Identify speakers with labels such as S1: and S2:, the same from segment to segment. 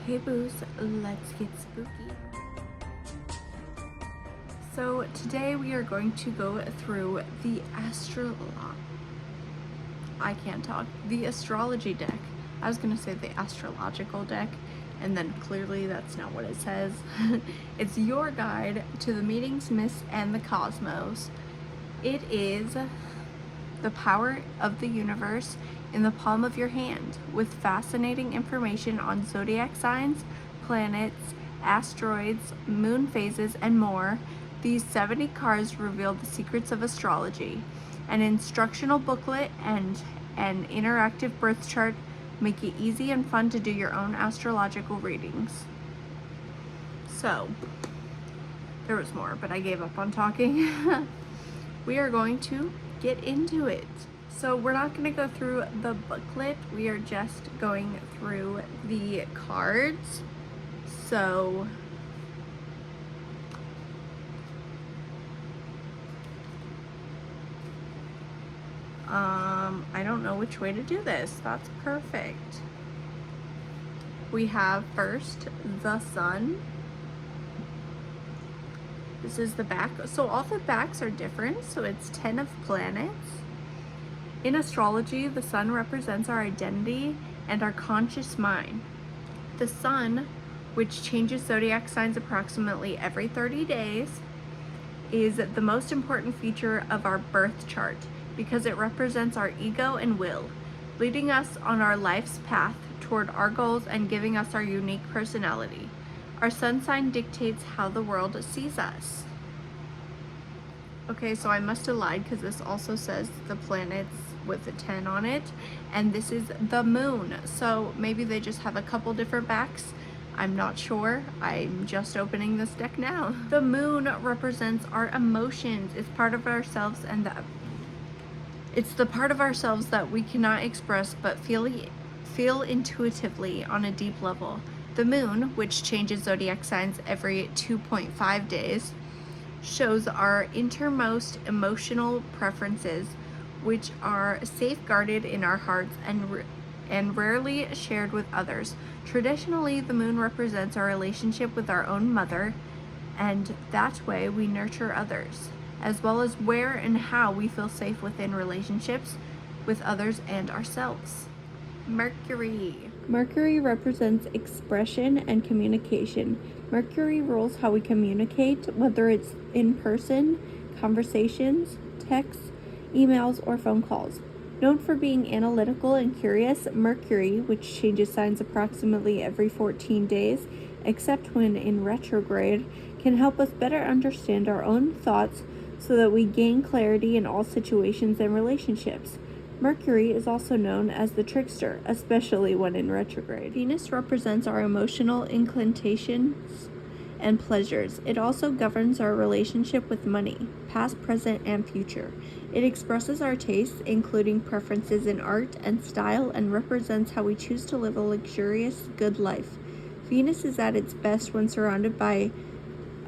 S1: Okay, boos, let's get spooky. So today we are going to go through the the astrology deck. I was gonna say the astrological deck, and then clearly that's not what it says. It's your guide to the meetings, myths, and the cosmos. It is the power of the universe in the palm of your hand, with fascinating information on zodiac signs, planets, asteroids, moon phases, and more. These 70 cards reveal the secrets of astrology. An instructional booklet and an interactive birth chart make it easy and fun to do your own astrological readings. So, there was more, but I gave up on talking. We are going to get into it. So we're not going to go through the booklet, we are just going through the cards. So I don't know which way to do this. That's perfect. We have first the sun. This is the back. So all the backs are different. So it's 10 of planets. In astrology, the sun represents our identity and our conscious mind. The sun, which changes zodiac signs approximately every 30 days, is the most important feature of our birth chart because it represents our ego and will, leading us on our life's path toward our goals and giving us our unique personality. Our sun sign dictates how the world sees us. Okay, so I must have lied because this also says the planets with a 10 on it, and this is the moon. So maybe they just have a couple different backs. I'm not sure. I'm just opening this deck now. The moon represents our emotions. It's part of ourselves it's the part of ourselves that we cannot express but feel intuitively on a deep level. The moon, which changes zodiac signs every 2.5 days, shows our innermost emotional preferences, which are safeguarded in our hearts and rarely shared with others. Traditionally, the moon represents our relationship with our own mother, and that way we nurture others, as well as where and how we feel safe within relationships with others and ourselves. Mercury. Mercury represents expression and communication. Mercury rules how we communicate, whether it's in person, conversations, texts, emails, or phone calls. Known for being analytical and curious, Mercury, which changes signs approximately every 14 days, except when in retrograde, can help us better understand our own thoughts so that we gain clarity in all situations and relationships. Mercury is also known as the trickster, especially when in retrograde. Venus represents our emotional inclinations and pleasures. It also governs our relationship with money, past, present, and future. It expresses our tastes, including preferences in art and style, and represents how we choose to live a luxurious, good life. Venus is at its best when surrounded by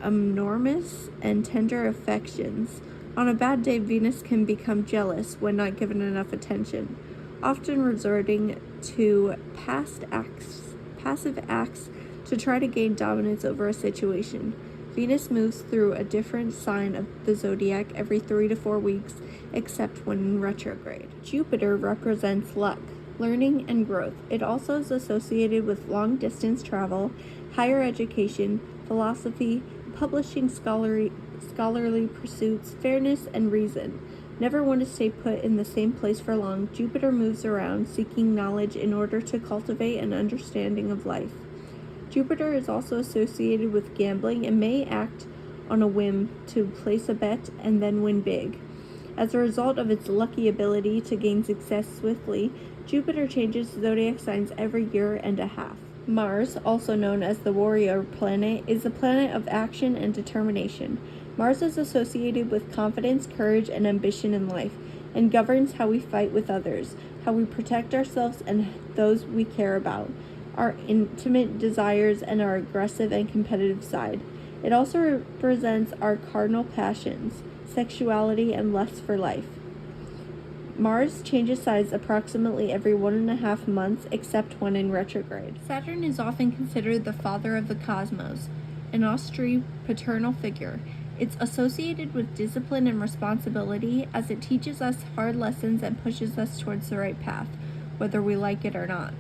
S1: enormous and tender affections. On a bad day, Venus can become jealous when not given enough attention, often resorting to passive acts to try to gain dominance over a situation. Venus moves through a different sign of the zodiac every 3 to 4 weeks, except when in retrograde. Jupiter represents luck, learning, and growth. It also is associated with long-distance travel, higher education, philosophy, publishing, scholarly pursuits, fairness, and reason. Never one to stay put in the same place for long, Jupiter moves around seeking knowledge in order to cultivate an understanding of life. Jupiter is also associated with gambling and may act on a whim to place a bet and then win big. As a result of its lucky ability to gain success swiftly, Jupiter changes zodiac signs every year and a half. Mars, also known as the warrior planet, is a planet of action and determination. Mars is associated with confidence, courage, and ambition in life, and governs how we fight with others, how we protect ourselves and those we care about, our intimate desires, and our aggressive and competitive side. It also represents our cardinal passions, sexuality, and lust for life. Mars changes size approximately every 1.5 months, except when in retrograde. Saturn is often considered the father of the cosmos, an austere paternal figure. It's associated with discipline and responsibility, as it teaches us hard lessons and pushes us towards the right path, whether we like it or not.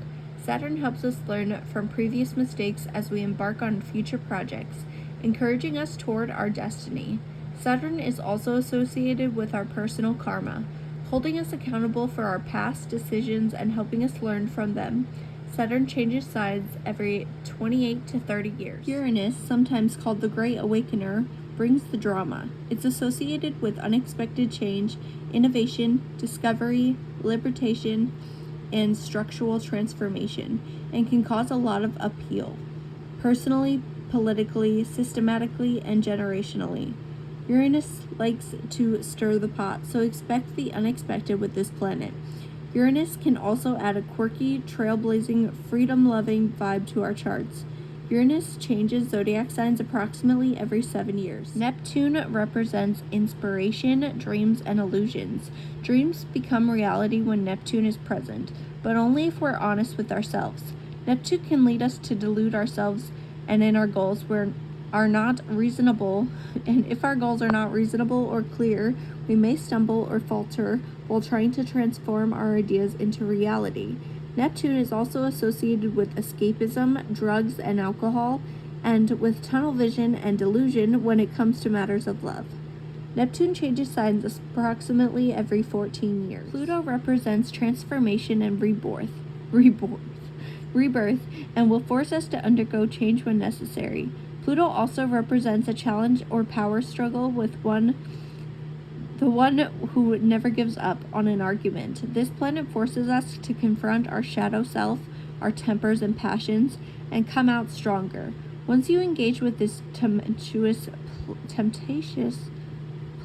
S1: Saturn helps us learn from previous mistakes as we embark on future projects, encouraging us toward our destiny. Saturn is also associated with our personal karma, holding us accountable for our past decisions and helping us learn from them. Saturn changes sides every 28 to 30 years. Uranus, sometimes called the Great Awakener, brings the drama. It's associated with unexpected change, innovation, discovery, liberation, and structural transformation, and can cause a lot of upheaval, personally, politically, systematically, and generationally. Uranus likes to stir the pot, so expect the unexpected with this planet. Uranus can also add a quirky, trailblazing, freedom-loving vibe to our charts. Uranus changes zodiac signs approximately every 7 years. Neptune represents inspiration, dreams, and illusions. Dreams become reality when Neptune is present, but only if we're honest with ourselves. Neptune can lead us to delude ourselves and in our goals are not reasonable, and if our goals are not reasonable or clear, we may stumble or falter while trying to transform our ideas into reality. Neptune is also associated with escapism, drugs, and alcohol, and with tunnel vision and delusion when it comes to matters of love. Neptune changes signs approximately every 14 years. Pluto represents transformation and rebirth, and will force us to undergo change when necessary. Pluto also represents a challenge or power struggle with the one who never gives up on an argument. This planet forces us to confront our shadow self, our tempers and passions, and come out stronger. Once you engage with this tempestuous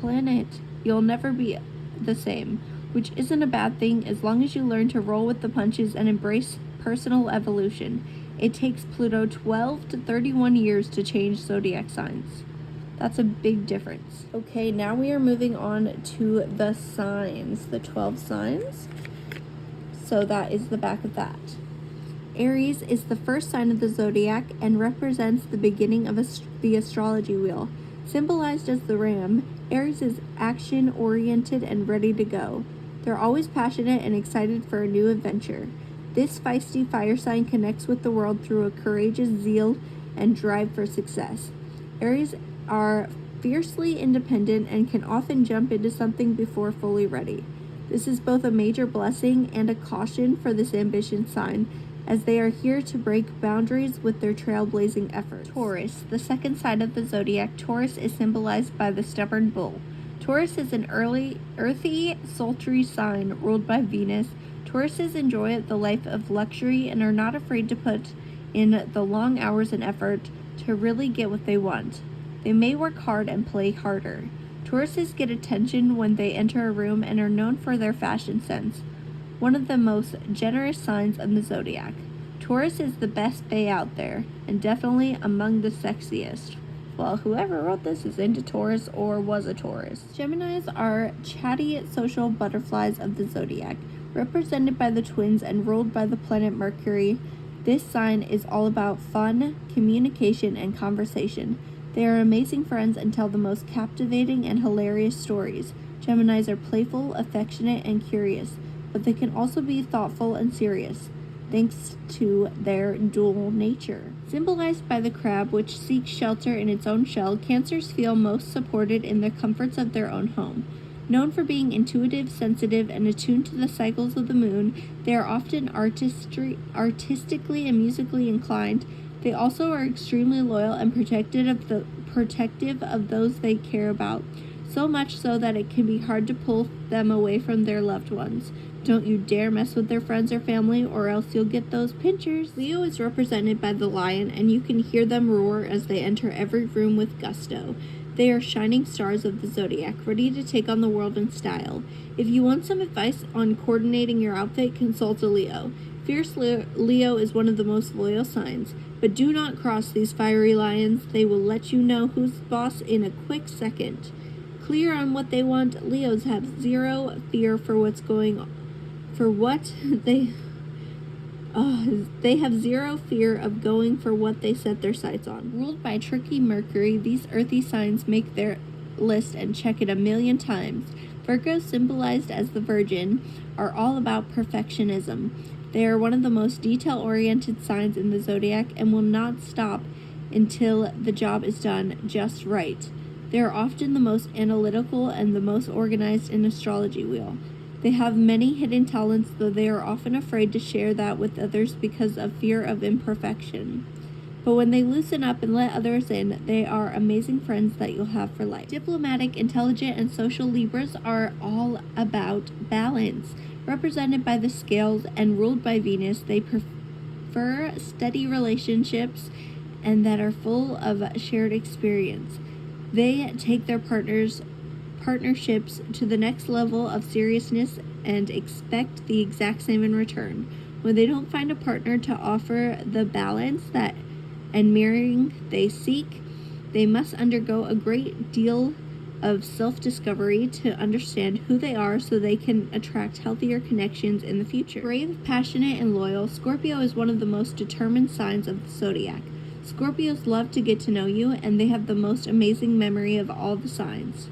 S1: planet, you'll never be the same, which isn't a bad thing as long as you learn to roll with the punches and embrace personal evolution. It takes Pluto 12 to 31 years to change zodiac signs. That's a big difference. Okay, now we are moving on to the signs, the 12 signs. So that is the back of that. Aries is the first sign of the zodiac and represents the beginning of the astrology wheel. Symbolized as the ram, Aries is action-oriented and ready to go. They're always passionate and excited for a new adventure. This feisty fire sign connects with the world through a courageous zeal and drive for success. Aries are fiercely independent and can often jump into something before fully ready. This is both a major blessing and a caution for this ambitious sign, as they are here to break boundaries with their trailblazing efforts. Taurus, the second sign of the zodiac. Taurus is symbolized by the stubborn bull. Taurus is an earthy, sultry sign ruled by Venus. Tauruses enjoy the life of luxury and are not afraid to put in the long hours and effort to really get what they want. They may work hard and play harder. Tauruses get attention when they enter a room and are known for their fashion sense, one of the most generous signs of the zodiac. Taurus is the best bae out there, and definitely among the sexiest. Well, whoever wrote this is into Taurus or was a Taurus. Geminis are chatty social butterflies of the zodiac, represented by the twins and ruled by the planet Mercury. This sign is all about fun, communication, and conversation. They are amazing friends and tell the most captivating and hilarious stories. Geminis are playful, affectionate, and curious, but they can also be thoughtful and serious, thanks to their dual nature. Symbolized by the crab, which seeks shelter in its own shell, Cancers feel most supported in the comforts of their own home. Known for being intuitive, sensitive, and attuned to the cycles of the moon, they are often artistically and musically inclined. They also are extremely loyal and protective of those they care about, so much so that it can be hard to pull them away from their loved ones. Don't you dare mess with their friends or family, or else you'll get those pinchers. Leo is represented by the lion, and you can hear them roar as they enter every room with gusto. They are shining stars of the zodiac, ready to take on the world in style. If you want some advice on coordinating your outfit, consult a Leo. Fierce Leo is one of the most loyal signs, but do not cross these fiery lions. They will let you know who's boss in a quick second. Clear on what they want, Leos have zero fear for what's going on. They have zero fear of going for what they set their sights on. Ruled by tricky Mercury, these earthy signs make their list and check it a million times. Virgos, symbolized as the Virgin, are all about perfectionism. They are one of the most detail-oriented signs in the zodiac and will not stop until the job is done just right. They are often the most analytical and the most organized in astrology wheel. They have many hidden talents, though they are often afraid to share that with others because of fear of imperfection. But when they loosen up and let others in, they are amazing friends that you'll have for life. Diplomatic, intelligent, and social Libras are all about balance. Represented by the scales and ruled by Venus, they prefer steady relationships and that are full of shared experience. They take their partnerships to the next level of seriousness and expect the exact same in return. When they don't find a partner to offer the balance and mirroring they seek, they must undergo a great deal of self-discovery to understand who they are so they can attract healthier connections in the future. Brave, passionate, and loyal, Scorpio is one of the most determined signs of the zodiac. Scorpios love to get to know you, and they have the most amazing memory of all the signs.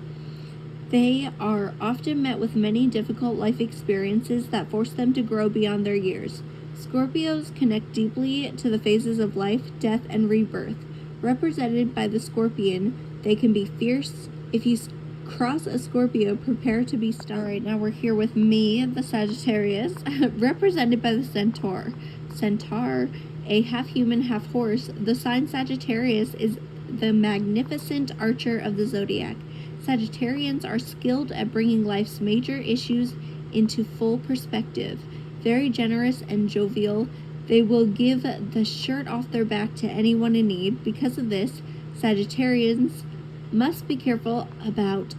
S1: They are often met with many difficult life experiences that force them to grow beyond their years. Scorpios connect deeply to the phases of life, death, and rebirth. Represented by the Scorpion, they can be fierce. If you cross a Scorpio, prepare to be stung. All right, now we're here with me, the Sagittarius, represented by the Centaur. Centaur, a half human, half horse. The sign Sagittarius is the magnificent archer of the zodiac. Sagittarians are skilled at bringing life's major issues into full perspective. Very generous and jovial, they will give the shirt off their back to anyone in need. Because of this, Sagittarians must be careful about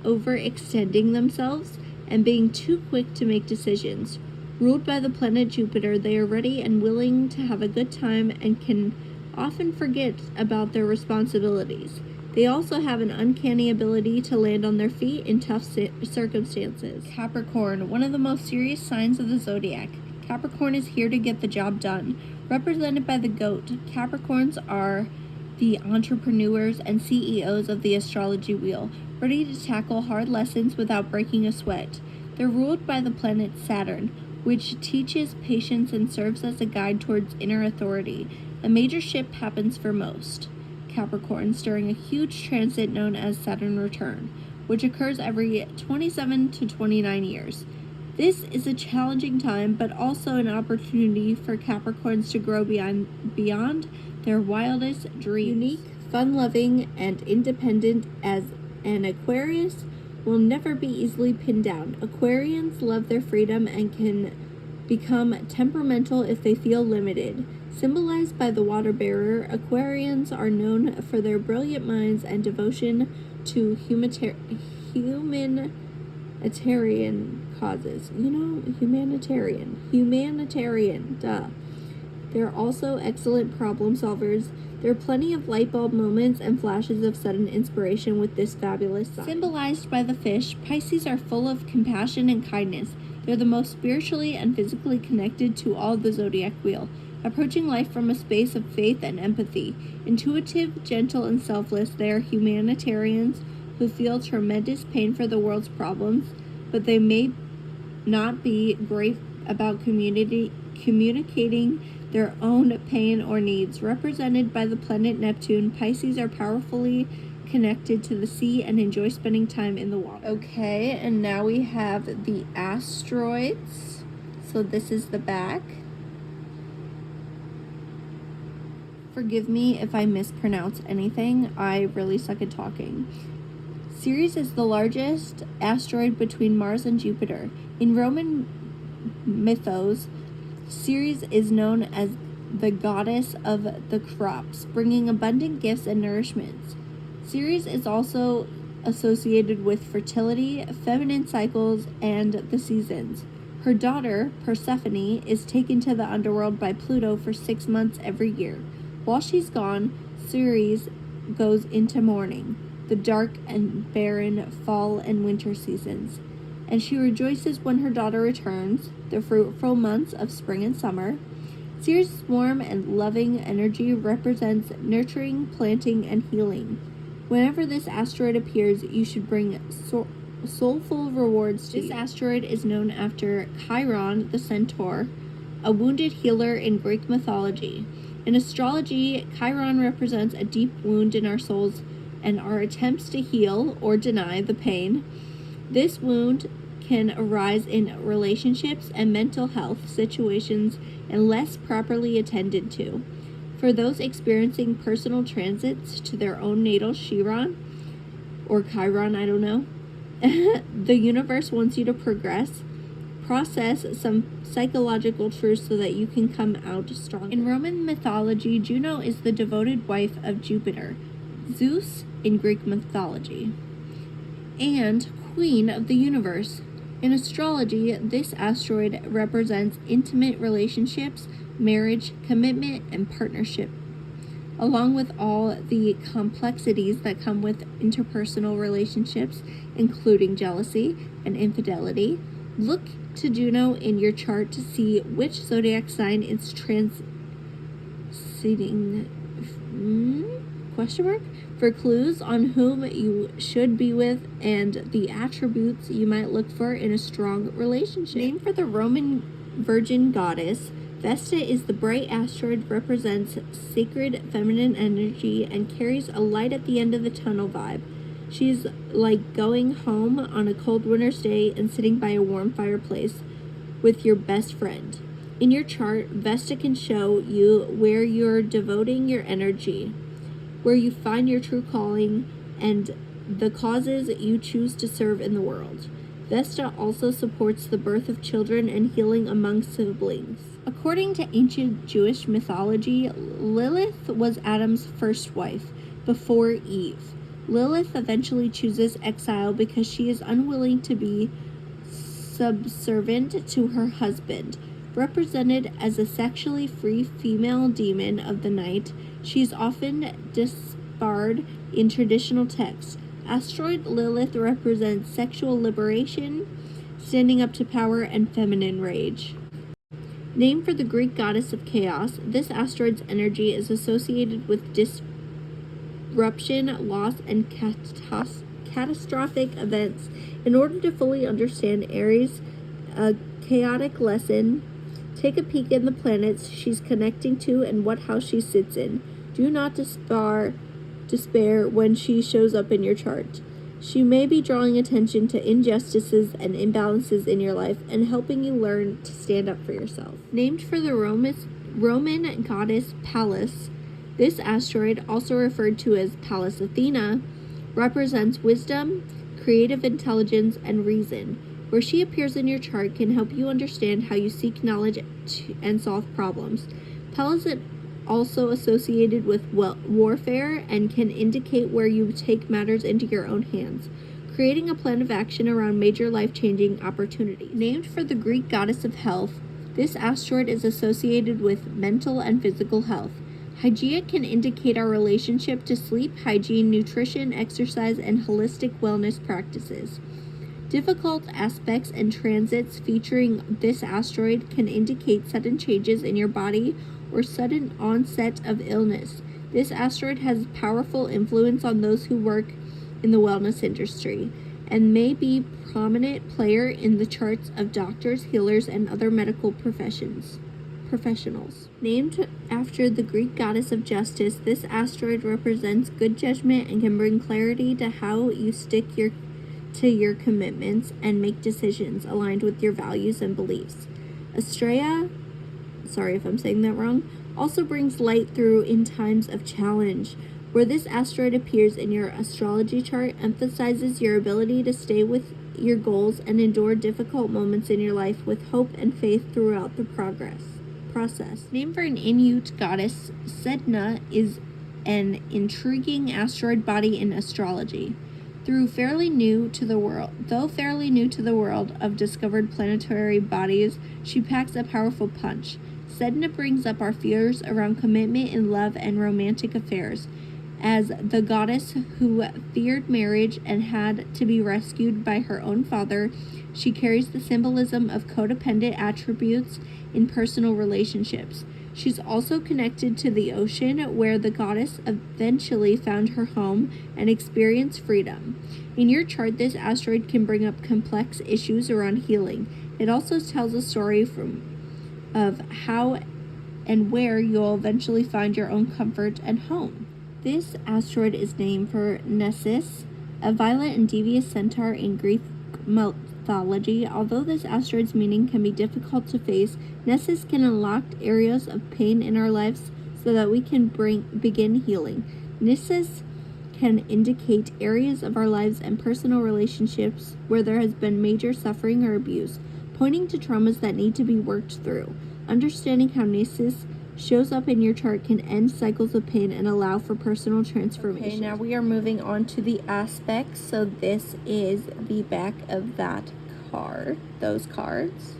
S1: overextending themselves and being too quick to make decisions. Ruled by the planet Jupiter, they are ready and willing to have a good time and can often forget about their responsibilities. They also have an uncanny ability to land on their feet in tough circumstances. Capricorn, one of the most serious signs of the zodiac. Capricorn is here to get the job done. Represented by the goat, Capricorns are the entrepreneurs and CEOs of the astrology wheel, ready to tackle hard lessons without breaking a sweat. They're ruled by the planet Saturn, which teaches patience and serves as a guide towards inner authority. A major shift happens for most Capricorns during a huge transit known as Saturn return, which occurs every 27 to 29 years. This is a challenging time, but also an opportunity for Capricorns to grow beyond their wildest dreams. Unique, fun-loving, and independent as an Aquarius will never be easily pinned down. Aquarians love their freedom and can become temperamental if they feel limited. Symbolized by the water bearer, Aquarians are known for their brilliant minds and devotion to humanitarian causes. Humanitarian, duh. They're also excellent problem solvers. There are plenty of light bulb moments and flashes of sudden inspiration with this fabulous sign. Symbolized by the fish, Pisces are full of compassion and kindness. They're the most spiritually and physically connected to all the zodiac wheel, approaching life from a space of faith and empathy. Intuitive, gentle, and selfless, they are humanitarians who feel tremendous pain for the world's problems, but they may not be great about communicating their own pain or needs. Represented by the planet Neptune, Pisces are powerfully connected to the sea and enjoy spending time in the water. Okay, and now we have the asteroids. So this is the back. Forgive me if I mispronounce anything. I really suck at talking. Ceres is the largest asteroid between Mars and Jupiter. In Roman mythos, Ceres is known as the goddess of the crops, bringing abundant gifts and nourishments. Ceres is also associated with fertility, feminine cycles, and the seasons. Her daughter, Persephone, is taken to the underworld by Pluto for 6 months every year. While she's gone, Ceres goes into mourning. the dark and barren fall and winter seasons. And she rejoices when her daughter returns, the fruitful months of spring and summer. Ceres' warm and loving energy represents nurturing, planting, and healing. Whenever this asteroid appears, you should bring soulful rewards to you. This asteroid is known after Chiron, the centaur, a wounded healer in Greek mythology. In astrology, Chiron represents a deep wound in our souls and our attempts to heal or deny the pain. This wound can arise in relationships and mental health situations unless properly attended to. For those experiencing personal transits to their own natal Chiron, or Chiron, I don't know, the universe wants you to process some psychological truths so that you can come out stronger. In Roman mythology, Juno is the devoted wife of Jupiter, Zeus in Greek mythology, and queen of the universe. In astrology, this asteroid represents intimate relationships, marriage, commitment, and partnership, along with all the complexities that come with interpersonal relationships, including jealousy and infidelity. Look to Juno in your chart to see which zodiac sign is transiting for clues on whom you should be with and the attributes you might look for in a strong relationship. Named for the Roman virgin goddess, Vesta is the bright asteroid, represents sacred feminine energy, and carries a light at the end of the tunnel vibe. She's like going home on a cold winter's day and sitting by a warm fireplace with your best friend. In your chart, Vesta can show you where you're devoting your energy, where you find your true calling, and the causes you choose to serve in the world. Vesta also supports the birth of children and healing among siblings. According to ancient Jewish mythology, Lilith was Adam's first wife, before Eve. Lilith eventually chooses exile because she is unwilling to be subservient to her husband. Represented as a sexually free female demon of the night, she is often disbarred in traditional texts. Asteroid Lilith represents sexual liberation, standing up to power, and feminine rage. Named for the Greek goddess of chaos, this asteroid's energy is associated with disruption, loss, and catastrophic events. In order to fully understand Aries, a chaotic lesson, take a peek in the planets she's connecting to and what house she sits in. Do not despair when she shows up in your chart. She may be drawing attention to injustices and imbalances in your life and helping you learn to stand up for yourself. Named for the Roman goddess Pallas, this asteroid, also referred to as Pallas Athena, represents wisdom, creative intelligence, and reason. Where she appears in your chart can help you understand how you seek knowledge and solve problems. Pallas is also associated with warfare and can indicate where you take matters into your own hands, creating a plan of action around major life-changing opportunities. Named for the Greek goddess of health, this asteroid is associated with mental and physical health. Hygiea can indicate our relationship to sleep, hygiene, nutrition, exercise, and holistic wellness practices. Difficult aspects and transits featuring this asteroid can indicate sudden changes in your body or sudden onset of illness. This asteroid has powerful influence on those who work in the wellness industry and may be a prominent player in the charts of doctors, healers, and other medical professionals. Named after the Greek goddess of justice, this asteroid represents good judgment and can bring clarity to how you stick to your commitments and make decisions aligned with your values and beliefs. Estrella, sorry if I'm saying that wrong, also brings light through in times of challenge. Where this asteroid appears in your astrology chart emphasizes your ability to stay with your goals and endure difficult moments in your life with hope and faith throughout the process. Named for an Inuit goddess, Sedna is an intriguing asteroid body in astrology. Though fairly new to the world of discovered planetary bodies, she packs a powerful punch. Sedna brings up our fears around commitment in love and romantic affairs, as the goddess who feared marriage and had to be rescued by her own father. She carries the symbolism of codependent attributes in personal relationships. She's also connected to the ocean, where the goddess eventually found her home and experienced freedom. In your chart, this asteroid can bring up complex issues around healing. It also tells a story of how and where you'll eventually find your own comfort and home. This asteroid is named for Nessus, a violent and devious centaur in Greek mythology. Although this asteroid's meaning can be difficult to face, Nessus can unlock areas of pain in our lives so that we can begin healing. Nessus can indicate areas of our lives and personal relationships where there has been major suffering or abuse, pointing to traumas that need to be worked through. Understanding how Nessus shows up in your chart can end cycles of pain and allow for personal transformation. Okay, now we are moving on to the aspects. So this is the back of that card, those cards.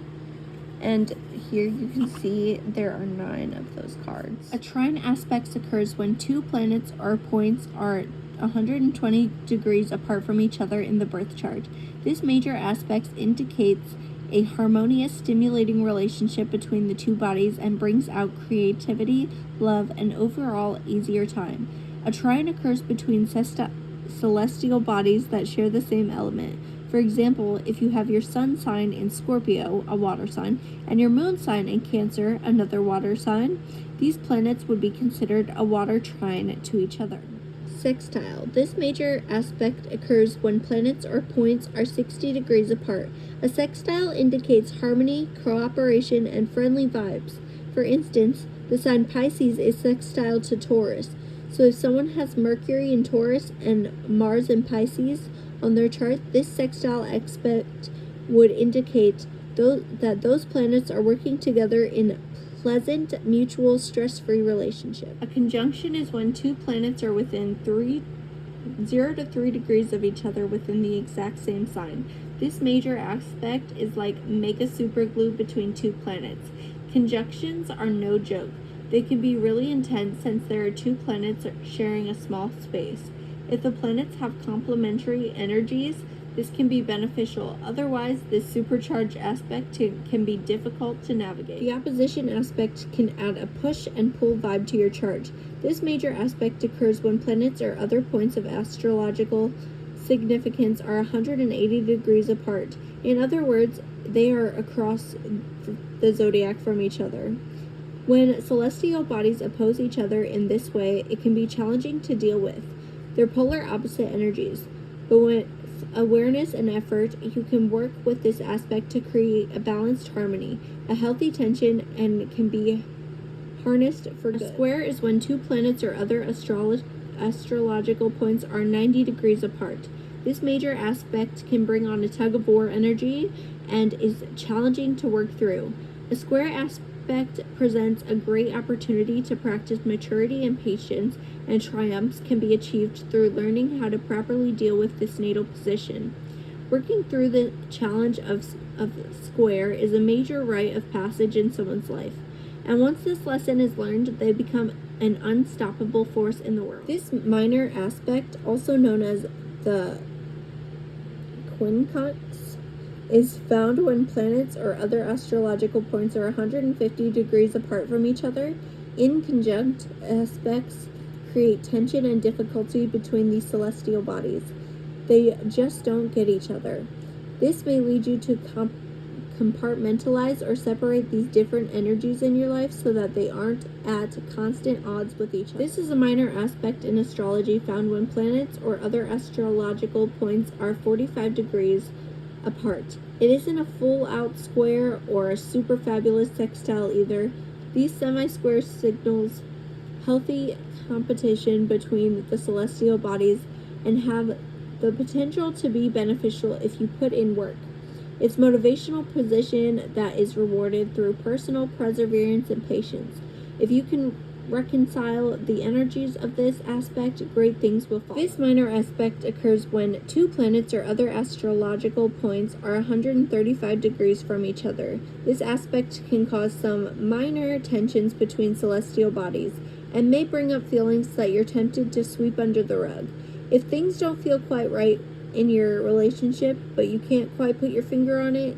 S1: And here you can see there are 9 of those cards. A trine aspect occurs when 2 planets or points are 120 degrees apart from each other in the birth chart. This major aspect indicates a harmonious, stimulating relationship between the 2 bodies and brings out creativity, love, and overall easier time. A trine occurs between celestial bodies that share the same element. For example, if you have your sun sign in Scorpio, a water sign, and your moon sign in Cancer, another water sign, these planets would be considered a water trine to each other. Sextile. This major aspect occurs when planets or points are 60 degrees apart. A sextile indicates harmony, cooperation, and friendly vibes. For instance, the sign Pisces is sextile to Taurus. So if someone has Mercury in Taurus and Mars in Pisces on their chart, this sextile aspect would indicate that those planets are working together in pleasant, mutual, stress-free relationship. A conjunction is when 2 planets are within 0 to 3 degrees of each other within the exact same sign. This major aspect is like mega superglue between 2 planets. Conjunctions are no joke. They can be really intense since there are 2 planets sharing a small space. If the planets have complementary energies, this can be beneficial. Otherwise, this supercharged aspect can be difficult to navigate. The opposition aspect can add a push and pull vibe to your chart. This major aspect occurs when planets or other points of astrological significance are 180 degrees apart. In other words, they are across the zodiac from each other. When celestial bodies oppose each other in this way, it can be challenging to deal with. They're polar opposite energies, but with awareness and effort, you can work with this aspect to create a balanced harmony. A healthy tension and can be harnessed for good. A square is when 2 planets or other astrological points are 90 degrees apart. This major aspect can bring on a tug-of-war energy and is challenging to work through. A square aspect presents a great opportunity to practice maturity and patience, and triumphs can be achieved through learning how to properly deal with this natal position. Working through the challenge of square is a major rite of passage in someone's life, and once this lesson is learned, they become an unstoppable force in the world. This minor aspect, also known as the quincunx, is found when planets or other astrological points are 150 degrees apart from each other. Inconjunct aspects create tension and difficulty between these celestial bodies. They just don't get each other. This may lead you to compartmentalize or separate these different energies in your life so that they aren't at constant odds with each other. This is a minor aspect in astrology found when planets or other astrological points are 45 degrees apart. It isn't a full-out square or a super fabulous sextile either. These semi-square signals healthy competition between the celestial bodies and have the potential to be beneficial if you put in work. It's motivational position that is rewarded through personal perseverance and patience. If you can reconcile the energies of this aspect, great things will follow. This minor aspect occurs when 2 planets or other astrological points are 135 degrees from each other. This aspect can cause some minor tensions between celestial bodies, and may bring up feelings that you're tempted to sweep under the rug. If things don't feel quite right in your relationship, but you can't quite put your finger on it,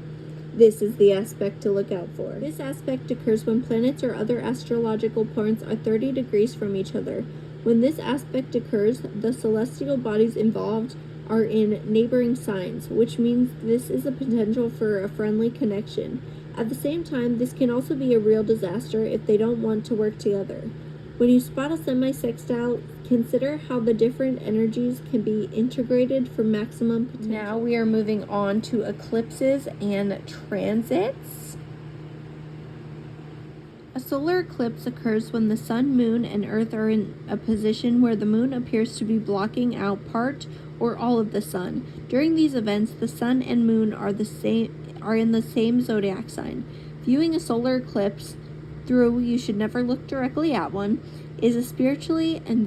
S1: this is the aspect to look out for. This aspect occurs when planets or other astrological points are 30 degrees from each other. When this aspect occurs, the celestial bodies involved are in neighboring signs, which means this is a potential for a friendly connection. At the same time, this can also be a real disaster if they don't want to work together. When you spot a semi-sextile, consider how the different energies can be integrated for maximum potential. Now we are moving on to eclipses and transits. A solar eclipse occurs when the sun, moon, and earth are in a position where the moon appears to be blocking out part or all of the sun. During these events, the sun and moon are in the same zodiac sign. Viewing a solar eclipse through, you should never look directly at one, is a spiritually and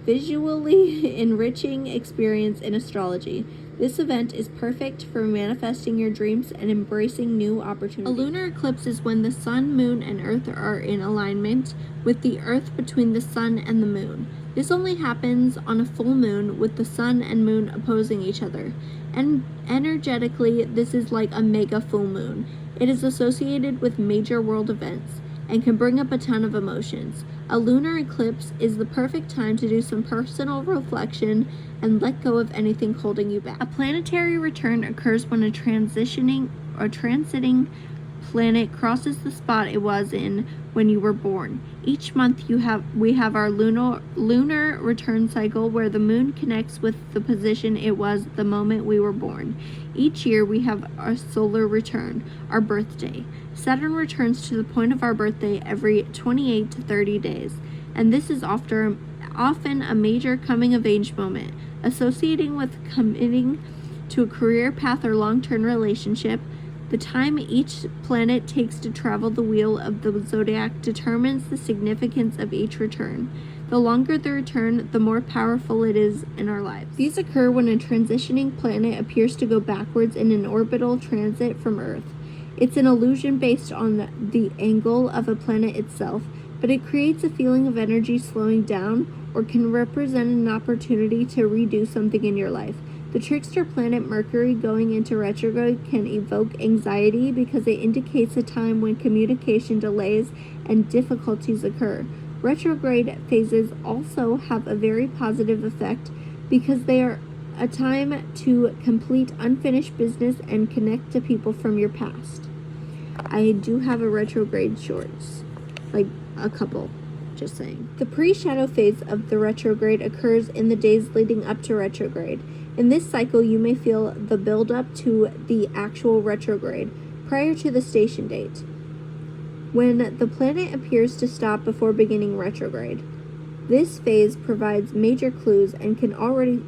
S1: visually enriching experience in astrology. This event is perfect for manifesting your dreams and embracing new opportunities. A lunar eclipse is when the sun, moon, and earth are in alignment, with the earth between the sun and the moon. This only happens on a full moon, with the sun and moon opposing each other. And energetically, this is like a mega full moon. It is associated with major world events and can bring up a ton of emotions. A lunar eclipse is the perfect time to do some personal reflection and let go of anything holding you back. A planetary return occurs when a transiting planet crosses the spot it was in when you were born. Each month we have our lunar return cycle, where the moon connects with the position it was the moment we were born. Each year we have our solar return, our birthday. Saturn returns to the point of our birthday every 28 to 30 days, and this is often a major coming-of-age moment, associating with committing to a career path or long-term relationship. The time each planet takes to travel the wheel of the zodiac determines the significance of each return. The longer the return, the more powerful it is in our lives. These occur when a transitioning planet appears to go backwards in an orbital transit from Earth. It's an illusion based on the angle of a planet itself, but it creates a feeling of energy slowing down, or can represent an opportunity to redo something in your life. The trickster planet Mercury going into retrograde can evoke anxiety because it indicates a time when communication delays and difficulties occur. Retrograde phases also have a very positive effect because they are a time to complete unfinished business and connect to people from your past. I do have a retrograde shorts, like a couple. Just saying. The pre-shadow phase of the retrograde occurs in the days leading up to retrograde. In this cycle, you may feel the build-up to the actual retrograde prior to the station date, when the planet appears to stop before beginning retrograde. This phase provides major clues and can already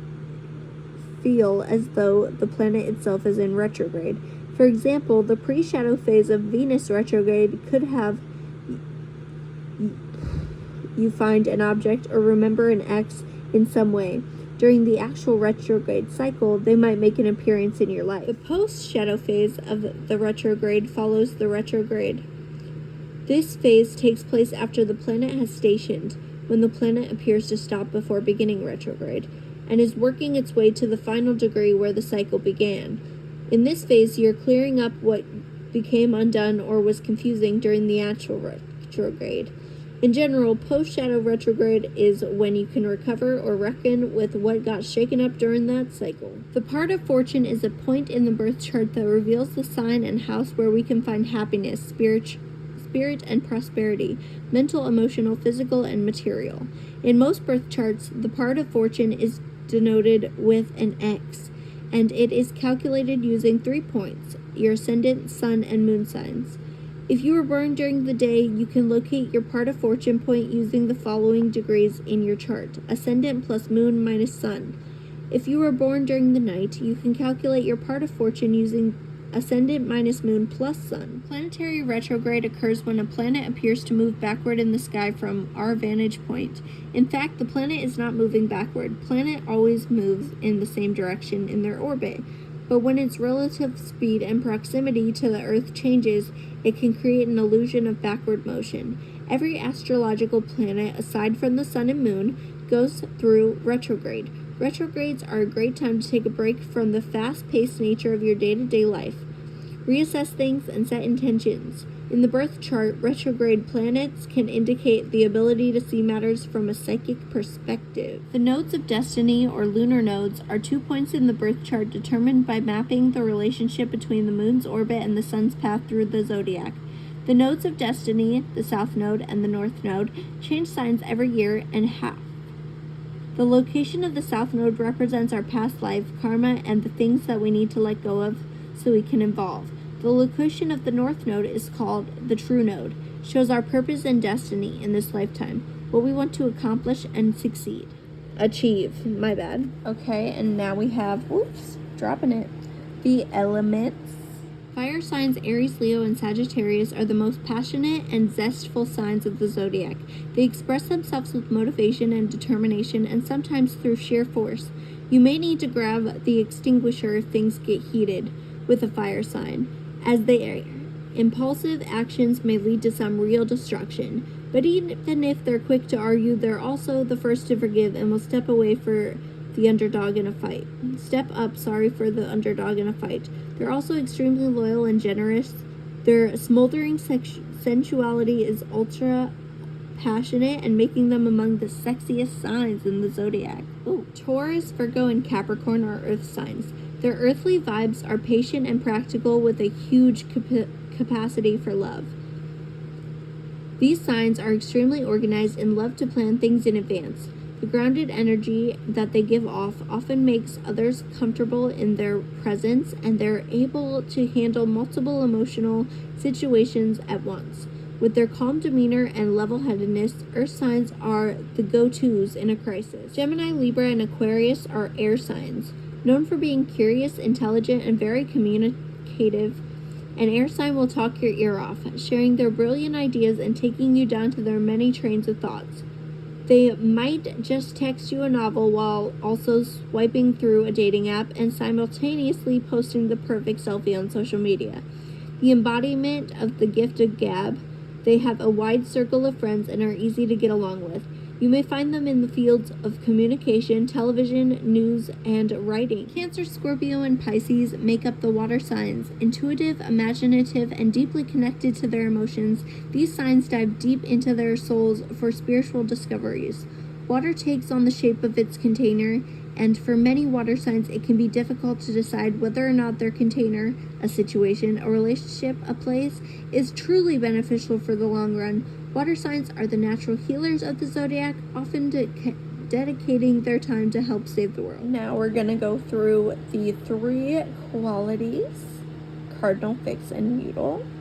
S1: feel as though the planet itself is in retrograde. For example, the pre-shadow phase of Venus retrograde could have you find an object or remember an ex in some way. During the actual retrograde cycle, they might make an appearance in your life. The post-shadow phase of the retrograde follows the retrograde. This phase takes place after the planet has stationed, when the planet appears to stop before beginning retrograde, and is working its way to the final degree where the cycle began. In this phase, you're clearing up what became undone or was confusing during the actual retrograde. In general, post-shadow retrograde is when you can recover or reckon with what got shaken up during that cycle. The part of fortune is a point in the birth chart that reveals the sign and house where we can find happiness, spirit and prosperity, mental, emotional, physical, and material. In most birth charts, the part of fortune is denoted with an X, and it is calculated using 3 points, your ascendant, sun, and moon signs. If you were born during the day, you can locate your part of fortune point using the following degrees in your chart: ascendant plus moon minus sun. If you were born during the night, you can calculate your part of fortune using ascendant minus moon plus sun. Planetary retrograde occurs when a planet appears to move backward in the sky from our vantage point. In fact, the planet is not moving backward. Planet always moves in the same direction in their orbit. But when its relative speed and proximity to the Earth changes, it can create an illusion of backward motion. Every astrological planet, aside from the sun and moon, goes through retrograde. Retrogrades are a great time to take a break from the fast-paced nature of your day-to-day life. Reassess things and set intentions. In the birth chart, retrograde planets can indicate the ability to see matters from a psychic perspective. The nodes of destiny, or lunar nodes, are 2 points in the birth chart determined by mapping the relationship between the moon's orbit and the sun's path through the zodiac. The nodes of destiny, the south node and the north node, change signs every year and half. The location of the south node represents our past life, karma, and the things that we need to let go of so we can evolve. The location of the north node is called the true node, shows our purpose and destiny in this lifetime, what we want to accomplish and achieve, my bad. Okay, and now we have, dropping it, the elements. Fire signs Aries, Leo, and Sagittarius are the most passionate and zestful signs of the zodiac. They express themselves with motivation and determination, and sometimes through sheer force. You may need to grab the extinguisher if things get heated with a fire sign, as their impulsive actions may lead to some real destruction. But even if they're quick to argue, they're also the first to forgive and will step away for the underdog in a fight. For the underdog in a fight. They're also extremely loyal and generous. Their smoldering sensuality is ultra passionate and making them among the sexiest signs in the zodiac. Taurus, Virgo, and Capricorn are earth signs. Their earthly vibes are patient and practical with a huge capacity for love. These signs are extremely organized and love to plan things in advance. The grounded energy that they give off often makes others comfortable in their presence, and they're able to handle multiple emotional situations at once. With their calm demeanor and level-headedness, earth signs are the go-tos in a crisis. Gemini, Libra, and Aquarius are air signs. Known for being curious, intelligent, and very communicative, an air sign will talk your ear off, sharing their brilliant ideas and taking you down to their many trains of thoughts. They might just text you a novel while also swiping through a dating app and simultaneously posting the perfect selfie on social media. The embodiment of the gift of gab, they have a wide circle of friends and are easy to get along with. You may find them in the fields of communication, television, news, and writing. Cancer, Scorpio, and Pisces make up the water signs. Intuitive, imaginative, and deeply connected to their emotions, these signs dive deep into their souls for spiritual discoveries. Water takes on the shape of its container, and for many water signs, it can be difficult to decide whether or not their container, a situation, a relationship, a place, is truly beneficial for the long run. Water signs are the natural healers of the zodiac, often dedicating their time to help save the world. Now we're going to go through the 3 qualities: cardinal, fixed, and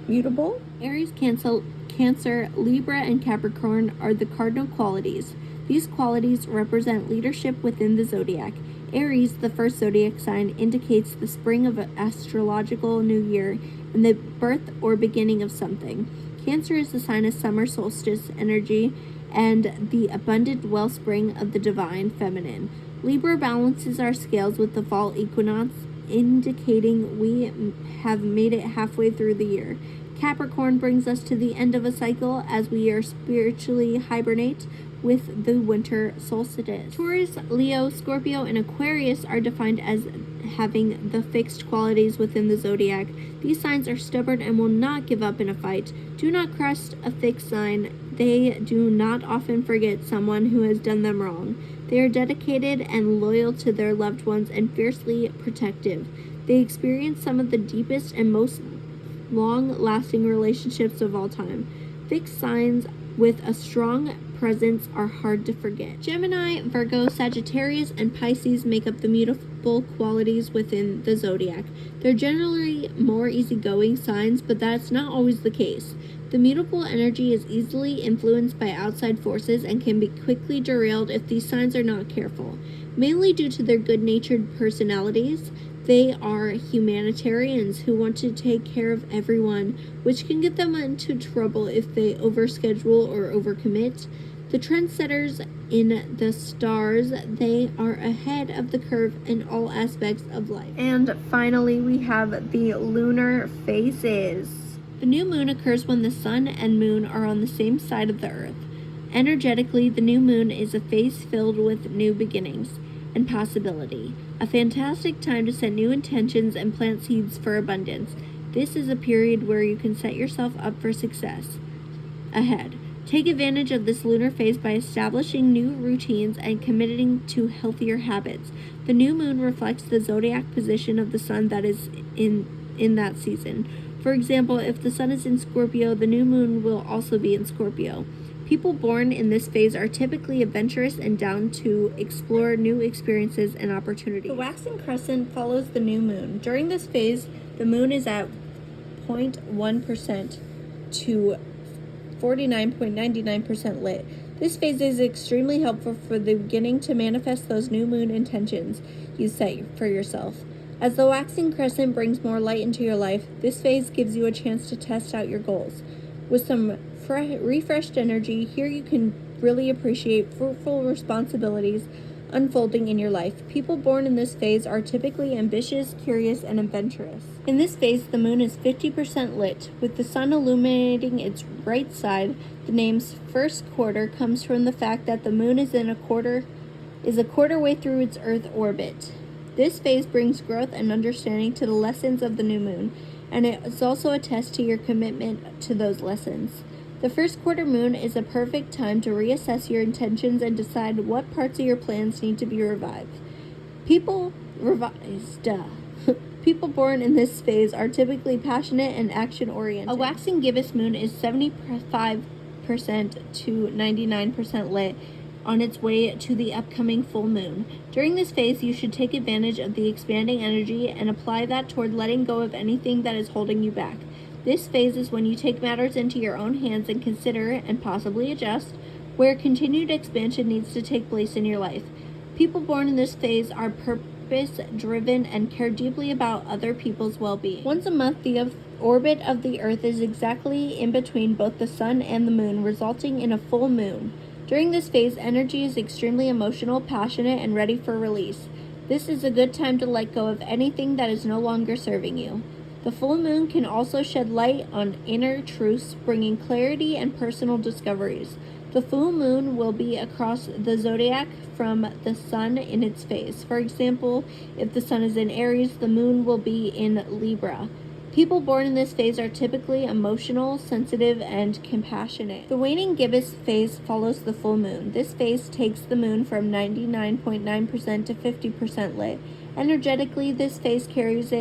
S1: mutable. Aries, Cancer, Libra, and Capricorn are the cardinal qualities. These qualities represent leadership within the zodiac. Aries, the first zodiac sign, indicates the spring of an astrological new year and the birth or beginning of something. Cancer is the sign of summer solstice energy and the abundant wellspring of the divine feminine. Libra balances our scales with the fall equinox, indicating we have made it halfway through the year. Capricorn brings us to the end of a cycle as we are spiritually hibernate with the winter solstice. Taurus, Leo, Scorpio, and Aquarius are defined as having the fixed qualities within the zodiac. These signs are stubborn and will not give up in a fight. Do not trust a fixed sign. They do not often forget someone who has done them wrong. They are dedicated and loyal to their loved ones and fiercely protective. They experience some of the deepest and most long-lasting relationships of all time. Fixed signs with a strong presence are hard to forget. Gemini, Virgo, Sagittarius, and Pisces make up the mutable qualities within the zodiac. They're generally more easygoing signs, but that's not always the case. The mutable energy is easily influenced by outside forces and can be quickly derailed if these signs are not careful. Mainly due to their good-natured personalities, they are humanitarians who want to take care of everyone, which can get them into trouble if they overschedule or overcommit. The trendsetters in the stars, they are ahead of the curve in all aspects of life. And finally, we have the lunar phases. The new moon occurs when the sun and moon are on the same side of the earth. Energetically, the new moon is a phase filled with new beginnings and possibility, a fantastic time to set new intentions and plant seeds for abundance. This is a period where you can set yourself up for success ahead. Take advantage of this lunar phase by establishing new routines and committing to healthier habits. The new moon reflects the zodiac position of the sun that is in that season. For example, if the sun is in Scorpio, the new moon will also be in Scorpio. People born in this phase are typically adventurous and down to explore new experiences and opportunities. The waxing crescent follows the new moon. During this phase, the moon is at 0.1% to 49.99% lit. This phase is extremely helpful for the beginning to manifest those new moon intentions you set for yourself. As the waxing crescent brings more light into your life, this phase gives you a chance to test out your goals. With some refreshed energy, here you can really appreciate fruitful responsibilities unfolding in your life. People born in this phase are typically ambitious, curious, and adventurous. In this phase, the moon is 50% lit, with the sun illuminating its right side. The name's first quarter comes from the fact that the moon is a quarter way through its Earth orbit. This phase brings growth and understanding to the lessons of the new moon, and it is also a test to your commitment to those lessons. The first quarter moon is a perfect time to reassess your intentions and decide what parts of your plans need to be revived. People born in this phase are typically passionate and action-oriented. A waxing gibbous moon is 75% to 99% lit on its way to the upcoming full moon. During this phase, you should take advantage of the expanding energy and apply that toward letting go of anything that is holding you back. This phase is when you take matters into your own hands and consider, and possibly adjust, where continued expansion needs to take place in your life. People born in this phase are purpose-driven and care deeply about other people's well-being. Once a month, the orbit of the Earth is exactly in between both the sun and the moon, resulting in a full moon. During this phase, energy is extremely emotional, passionate, and ready for release. This is a good time to let go of anything that is no longer serving you. The full moon can also shed light on inner truths, bringing clarity and personal discoveries. The full moon will be across the zodiac from the sun in its phase. For example, if the sun is in Aries, the moon will be in Libra. People born in this phase are typically emotional, sensitive, and compassionate. The waning gibbous phase follows the full moon. This phase takes the moon from 99.9% to 50% lit. Energetically, this phase carries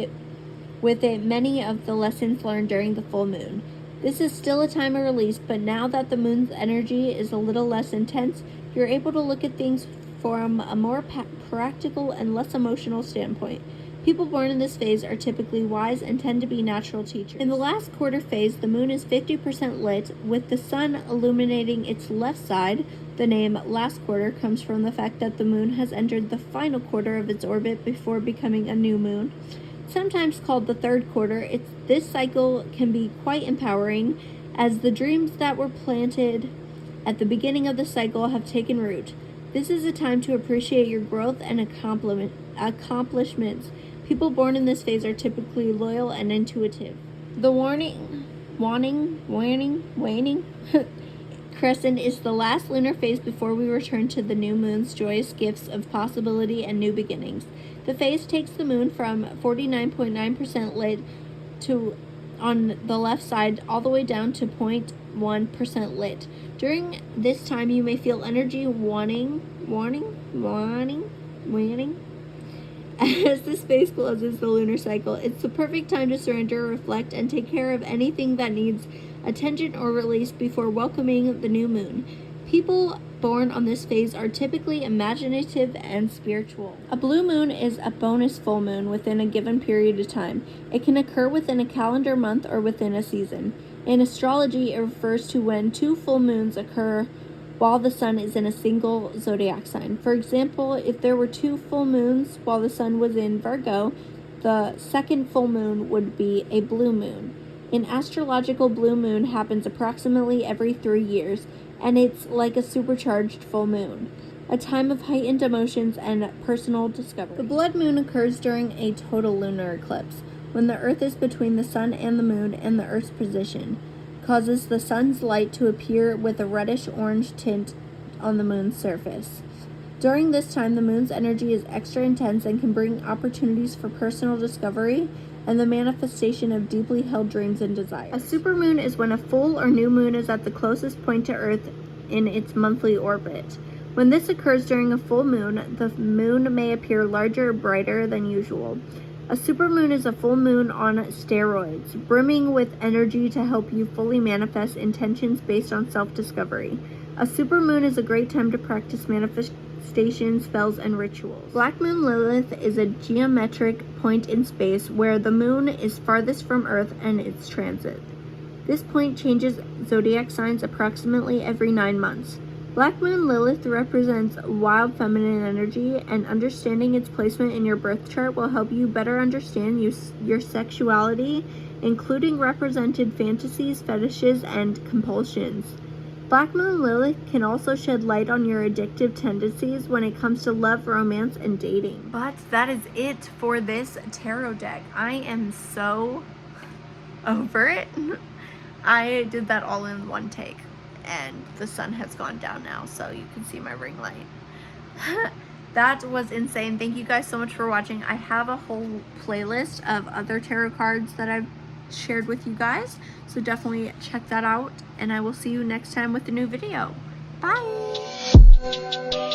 S1: with it many of the lessons learned during the full moon. This is still a time of release, but now that the moon's energy is a little less intense, you're able to look at things from a more practical and less emotional standpoint. People born in this phase are typically wise and tend to be natural teachers. In the last quarter phase, the moon is 50% lit, with the sun illuminating its left side. The name last quarter comes from the fact that the moon has entered the final quarter of its orbit before becoming a new moon. Sometimes called the third quarter, this cycle can be quite empowering, as the dreams that were planted at the beginning of the cycle have taken root. This is a time to appreciate your growth and accomplishments. People born in this phase are typically loyal and intuitive. The waning crescent is the last lunar phase before we return to the new moon's joyous gifts of possibility and new beginnings. The phase takes the moon from 49.9% lit on the left side all the way down to 0.1% lit. During this time, you may feel energy waning. As the space closes the lunar cycle, it's the perfect time to surrender, reflect, and take care of anything that needs attention or release before welcoming the new moon. People born on this phase are typically imaginative and spiritual. A blue moon is a bonus full moon within a given period of time. It can occur within a calendar month or within a season. In astrology, it refers to when two full moons occur while the sun is in a single zodiac sign. For example, if there were two full moons while the sun was in Virgo, the second full moon would be a blue moon. An astrological blue moon happens approximately every 3 years, and it's like a supercharged full moon, a time of heightened emotions and personal discovery. The blood moon occurs during a total lunar eclipse. when the Earth is between the Sun and the Moon and the Earth's position, causes the Sun's light to appear with a reddish-orange tint on the Moon's surface. During this time, the Moon's energy is extra intense and can bring opportunities for personal discovery and the manifestation of deeply held dreams and desires. A supermoon is when a full or new moon is at the closest point to Earth in its monthly orbit. When this occurs during a full moon, the moon may appear larger or brighter than usual. A supermoon is a full moon on steroids, brimming with energy to help you fully manifest intentions based on self-discovery. A supermoon is a great time to practice manifestation spells and rituals. Black Moon Lilith is a geometric point in space where the moon is farthest from Earth and its transit. This point changes zodiac signs approximately every 9 months. Black Moon Lilith represents wild feminine energy, and understanding its placement in your birth chart will help you better understand your sexuality, including represented fantasies, fetishes, and compulsions. Black Moon Lilith can also shed light on your addictive tendencies when it comes to love, romance, and dating. But that is it for this tarot deck. I am so over it. I did that all in one take. And the sun has gone down now, so you can see my ring light. That was insane. Thank you guys so much for watching. I have a whole playlist of other tarot cards that I've shared with you guys, so definitely check that out, and I will see you next time with a new video. Bye!